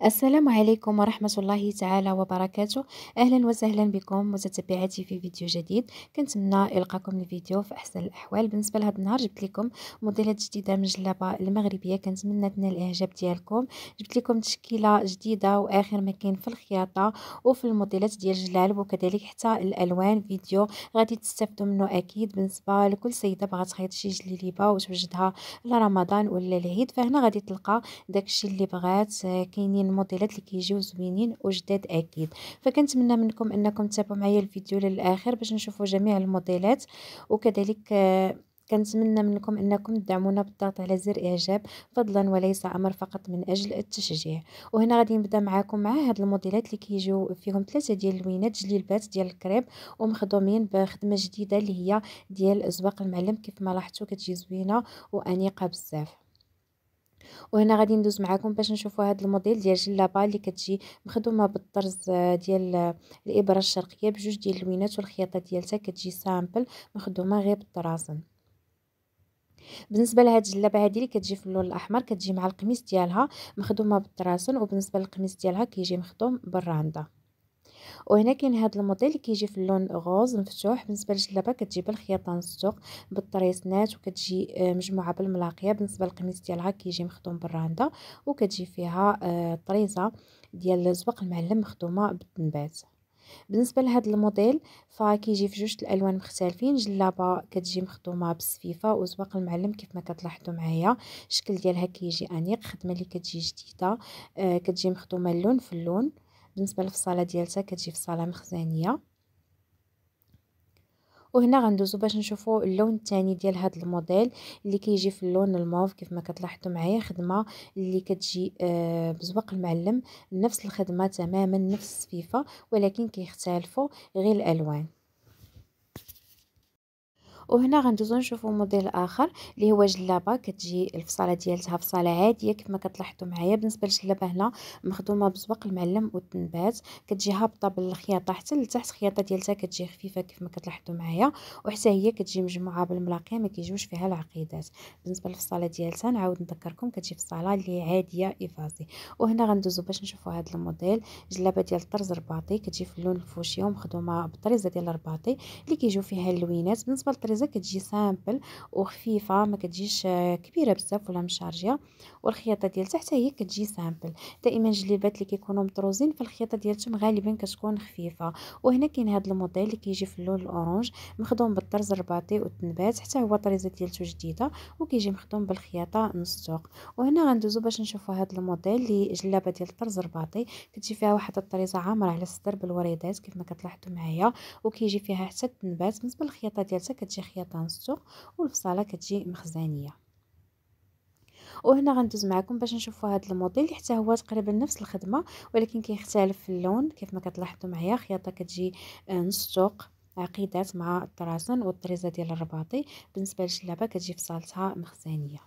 السلام عليكم ورحمة الله تعالى وبركاته. أهلا وسهلا بكم متتبعاتي في فيديو جديد. كنتمنى إلقاكم الفيديو في أحسن الأحوال. بالنسبة لهذا النهار جبت لكم موديلات جديدة من الجلابة المغربية، كنتمنى تنال الإعجاب ديالكم. جبت لكم تشكيلة جديدة وآخر ما كاين في الخياطة وفي الموديلات ديال الجلالب وكذلك حتى الألوان. فيديو غادي تستافدوا منه أكيد بالنسبة لكل سيدة بغات تخيط شي جليليبة وتوجدها لرمضان ولا العيد، فهنا غادي تلقى داكشي اللي بغات. كاينين الموديلات اللي كيجيو زوينين وجداد اكيد، فكنتمنى منكم انكم تتابعوا معايا الفيديو للاخر باش نشوفوا جميع الموديلات. وكذلك كنتمنى منكم انكم تدعمونا بالضغط على زر اعجاب فضلا وليس امر، فقط من اجل التشجيع. وهنا غادي نبدا معكم مع هاد الموديلات اللي كيجيو فيهم ثلاثه ديال اللوينات جليلبات ديال الكريب ومخدومين بخدمه جديده اللي هي ديال زواق المعلم. كيف ما لاحظتوا كتجي زوينه وانيقه بزاف. وهنا غادي ندوز معكم باش نشوفوا هذا الموديل ديال جلابه اللي كتجي مخدومه بالطرز ديال الابره الشرقيه بجوج ديال اللوينات، والخياطه ديالتها كتجي سامبل مخدومه غير بالطرازن. بالنسبه لهاد الجلابه هذه اللي كتجي في اللون الاحمر كتجي مع القميص ديالها مخدومه بالطرازن، وبالنسبه للقميص ديالها كيجي مخدوم بالراندا. وهنا كاين هذا الموديل اللي كيجي في اللون غوز مفتوح. بالنسبه للجلابه كتجي بالخياطه نستوق بالطريسنات وكتجي مجموعه بالملاقيه. بالنسبه للقميص ديالها كيجي مخدوم بالراندا وكتجي فيها طريزه ديال زواق المعلم مخدومه بالتنبات. بالنسبه لهذا الموديل فكيجي في جوج الالوان مختلفين. جلابه كتجي مخدومه بالسفيفه وزواق المعلم كيف ما كتلاحظوا معايا. الشكل ديالها كيجي انيق، خدمه اللي كتجي جديده. كتجي مخدومه اللون في اللون. بالنسبه للفصاله ديالتها كتجي فصاله مخزنيه. وهنا غندوزو باش نشوفوا اللون الثاني ديال هذا الموديل اللي كيجي في اللون الموف. كيف ما كتلاحظوا معايا خدمه اللي كتجي بزواق المعلم، نفس الخدمه تماما نفس السفيفه، ولكن كيختلفوا غير الالوان. وهنا غندوزو نشوفوا موديل اخر اللي هو جلابه كتجي الفصاله ديالتها فصاله عاديه كيف ما كتلاحظوا معايا. بالنسبه للجلابه هنا مخدومه بزواق المعلم والتنبات، كتجي هابطه بالخياطه حتى لتحت. الخياطه ديالتها كتجي خفيفه كيف ما كتلاحظوا معايا، وحتى هي كتجي مجموعه بالملاقيه ما كيجيوش فيها العقيدات. بالنسبه للفصاله ديالتها نعاود نذكركم كتجي فصاله اللي عاديه ايفازي. وهنا غندوزو باش نشوفوا هذا الموديل جلابه ديال الطرز رباطي كتجي في اللون الفوشيا ومخدومه بالطريزه ديال الرباطي اللي كيجيو فيها اللوينات. بالنسبه للطريزه كتجي سامبل وخفيفه، ما كتجيش كبيره بزاف ولا مشارجيه. والخياطه ديالتها حتى هي كتجي سامبل. دائما الجليبات اللي كيكونوا مطروزين فالخياطه ديالتهم غالبا كتكون خفيفه. وهنا كاين هذا الموديل اللي كيجي في اللون الاورانج مخدوم بالطرز الرباطي والتنبات، حتى هو الطريزه ديالته جديده وكيجي مخدوم بالخياطه نستوق. وهنا غندوزو باش نشوفوا هذا الموديل اللي جلابه ديال الطرز الرباطي كتجي فيها واحد الطريزه عامره على الصدر بالوريدات كيف ما كتلاحظوا معايا، وكيجي فيها حتى التنبات. بالنسبه للخياطه ديالتها كتجي خياطه نستوق والفصاله كتجي مخزانيه. وهنا غندوز معكم باش نشوفوا هذا الموديل اللي حتى هو تقريبا نفس الخدمه ولكن كيختلف في اللون كيف ما كتلاحظوا معايا. خياطه كتجي نستوق عقيدات مع الطراسن والطريزه ديال الرباطي. بالنسبه للجلابه كتجي فصالتها مخزانيه.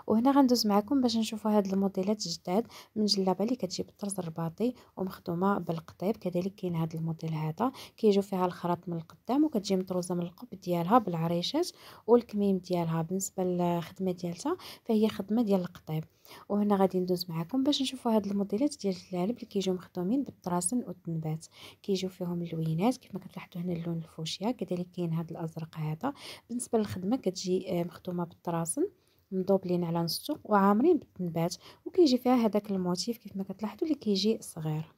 وهنا غندوز معكم باش نشوفوا هاد الموديلات الجداد من جلابه اللي كتجي بالطرز الرباطي ومخدومه بالقطيب. كذلك كاين هاد الموديل هذا كيجيو فيها الخرط من القدام وكتجي مطروزه من القب ديالها بالعريشات والكميم ديالها. بالنسبه للخدمه ديالتها فهي خدمه ديال القطيب. وهنا غادي ندوز معكم باش نشوفوا هاد الموديلات ديال الجلالب اللي كيجيو مخدومين بالطراسن والتنبات. كيجيو فيهم اللوينات كيف ما كتلاحظوا هنا اللون الفوشيا. كذلك كاين هاد الازرق هذا. بالنسبه للخدمه كتجي مخدومه بالطراسن مضوبلين على نصو وعامرين بالتنبات، وكيجي فيها هذاك الموتيف كيف ما كتلاحظوا اللي كيجي صغير.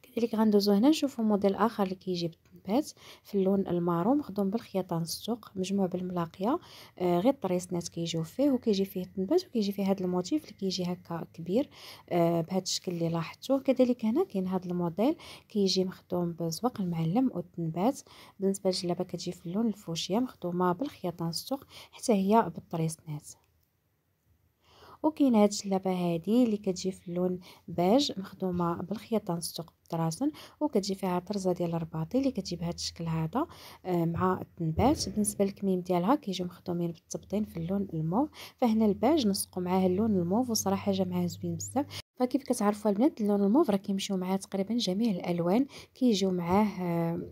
كذلك غندوزو هنا نشوفوا موديل اخر اللي كيجي بالتنبات في اللون المارون مخدوم بالخياطه نستوق مجموع بالملاقيه. غير الطريسنات كيجيو فيه وكيجي فيه التنبات وكيجي فيه هذا الموتيف اللي كيجي هكا كبير بهذا الشكل اللي لاحظتوه. كذلك هنا كاين هذا الموديل كيجي مخدوم بزواق المعلم والتنبات. بالنسبه للجلابه كتجي في اللون الفوشيا مخدومه بالخياطه نستوق حتى هي بالطريسنات. وكاين هاد الجلابه هادي اللي كتجي في اللون باج مخدومه بالخياطه نستوق بالطراسن وكتجي فيها طرزه ديال الرباطي اللي كتجي بهذا الشكل هذا مع التنبات. بالنسبه للكميم ديالها كيجيو مخدومين بالتبطين في اللون الموف، فهنا الباج نسقوا معاه اللون الموف وصراحه جا معاه زوين بزاف. فكيف كتعرفوا البنات اللون الموف راه كيمشيو معاه تقريبا جميع الالوان، كيجيو معاه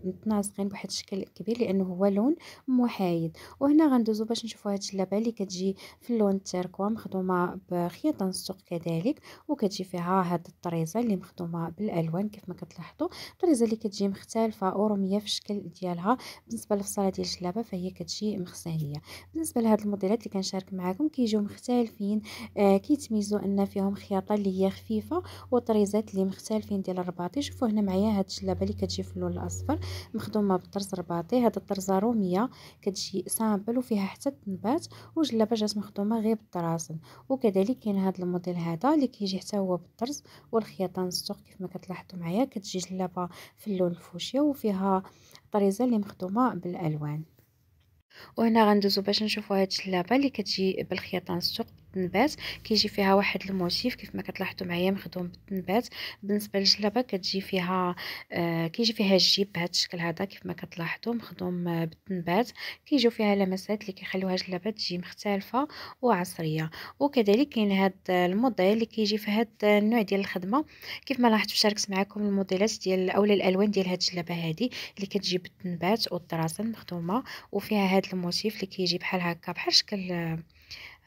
متناسقين بواحد الشكل كبير لانه هو لون محايد. وهنا غندوزو باش نشوفوا هاد الجلابه اللي كتجي في اللون التركوا مخدومه بخيط نسوق كذلك، وكتجي فيها هاد الطريزه اللي مخدومه بالالوان كيف ما كتلاحظوا. الطريزه اللي كتجي مختلفه ورميه في الشكل ديالها. بالنسبه للفصاله ديال الجلابه فهي كتجي مخزنيه. بالنسبه لهاد الموديلات اللي كنشارك معكم كيجيو مختلفين، كيتميزوا ان فيهم خياطه اللي هي خفيفه وطريزات اللي مختلفين ديال الرباطي. شوفوا هنا معايا هاد الجلابه اللي كتجي في اللون الاصفر مخدومه بطرز رباطي. هاد الطرزه روميه كتجي سامبل وفيها حتى التنبات، وجلابه جات مخدومه غير بالطراسن. وكذلك كاين هاد الموديل هذا اللي كيجي حتى هو بالطرز والخياطه نسوق كيف ما كتلاحظوا معايا. كتجي جلابه في اللون الفوشيا وفيها طريزه اللي مخدومه بالالوان. وهنا غندوزو باش نشوفوا هاد الجلابه اللي كتجي بالخياطه نسوق بالتنبات. كيجي فيها واحد الموتيف كيف ما كتلاحظوا معايا مخدوم بالتنبات. بالنسبه للجلابه كتجي فيها كيجي فيها الجيب بهذا الشكل هذا كيف ما كتلاحظوا مخدوم بالتنبات. كيجيو فيها لمسات اللي كيخليوها الجلابه تجي مختلفه وعصريه. وكذلك كاين هاد الموديل اللي كيجي في هاد النوع ديال الخدمه. كيف ما لاحظتوا شاركت معكم الموديلات ديال اولا الالوان ديال هاد الجلابه هذه اللي كتجي بالتنبات والطراسن مخدومه، وفيها هاد الموتيف اللي كيجي بحال هكا بحال شكل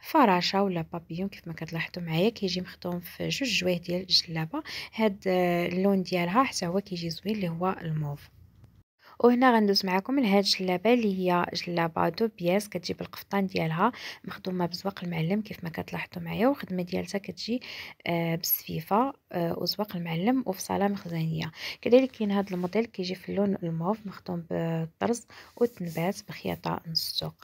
فراشة ولا بابيون كيف ما كتلاحظوا معايا. كيجي مخدوم في جوج جوايه ديال الجلابه. هاد اللون ديالها حتى هو كيجي زوين اللي هو الموف. وهنا غندوز معكم لهاد الجلابه اللي هي جلابه دو بياس كتجي بالقفطان ديالها مخدومه بزواق المعلم كيف ما كتلاحظوا معايا. والخدمه ديالها كتجي بالسفيفه وزواق المعلم وفصاله مخزنيه. كذلك كاين هاد الموديل كيجي في اللون الموف مخدوم بالطرز والتنبات بخياطه نص السوق.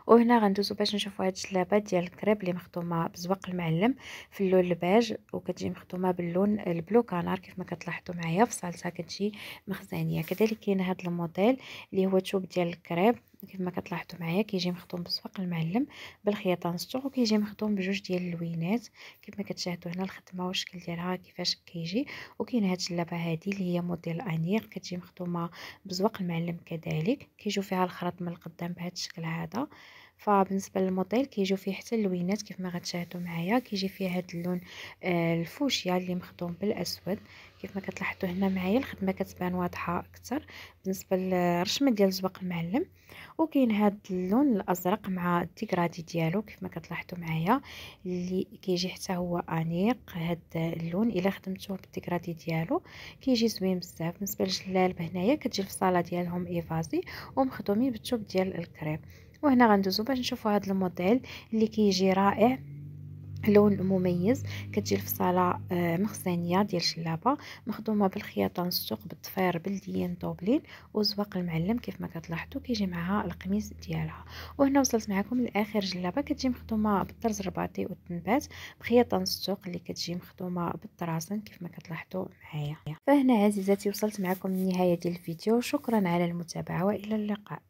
وهنا غندوزو باش نشوفوا هاد الجلابه ديال الكريب اللي مخدومه بزواق المعلم في اللون الباج، وكتجي مخدومه باللون البلو كانار كيف ما كتلاحظوا معايا فصالتها كتجي مخزنيه. كذلك كاين هاد الموديل اللي هو توب ديال الكريب كيف ما كتلاحظوا معايا كيجي مخدوم بزواق المعلم بالخياطه نسطوغ، وكيجي مخدوم بجوج ديال اللوينات كيف ما كتشاهدوا هنا الخدمه والشكل ديالها كيفاش كيجي. وكاين هاد الجلابه هادي اللي هي موديل انيق كتجي مخدومه بزواق المعلم كذلك كيجيو فيها الخرط من القدام بهذا الشكل هذا. فبالنسبه للموديل كيجيو فيه حتى اللوينات كيف ما غتشاهدوا معايا. كيجي فيه هذا اللون الفوشيا اللي مخدوم بالاسود كيف ما كتلاحظوا هنا معايا. الخدمه كتبان واضحه اكثر بالنسبه للرشمه ديال زواق المعلم. وكاين هذا اللون الازرق مع الديكرادي ديالو كيف ما كتلاحظوا معايا اللي كيجي حتى هو انيق. هذا اللون الا خدمتوه بالديكرادي ديالو كيجي زوين بزاف. بالنسبه للجلالب هنايا كتجي الفصاله ديالهم ايفازي ومخدومين بالثوب ديال الكريب. وهنا غندوزو باش نشوفوا هذا الموديل اللي كيجي رائع لون مميز. كتجي الفصاله مخزنيه ديال الجلابه مخدومه بالخياطه نسوق بالضفير بلديين طوبلين وزواق المعلم كيف ما كتلاحظوا. كيجي معها القميص ديالها. وهنا وصلت معكم لاخر جلابه كتجي مخدومه بالطرز الرباطي والتنبات بخياطه نسوق اللي كتجي مخدومه بالطراسن كيف ما كتلاحظوا معايا. فهنا عزيزاتي وصلت معكم للنهايه ديال الفيديو. شكرا على المتابعه والى اللقاء.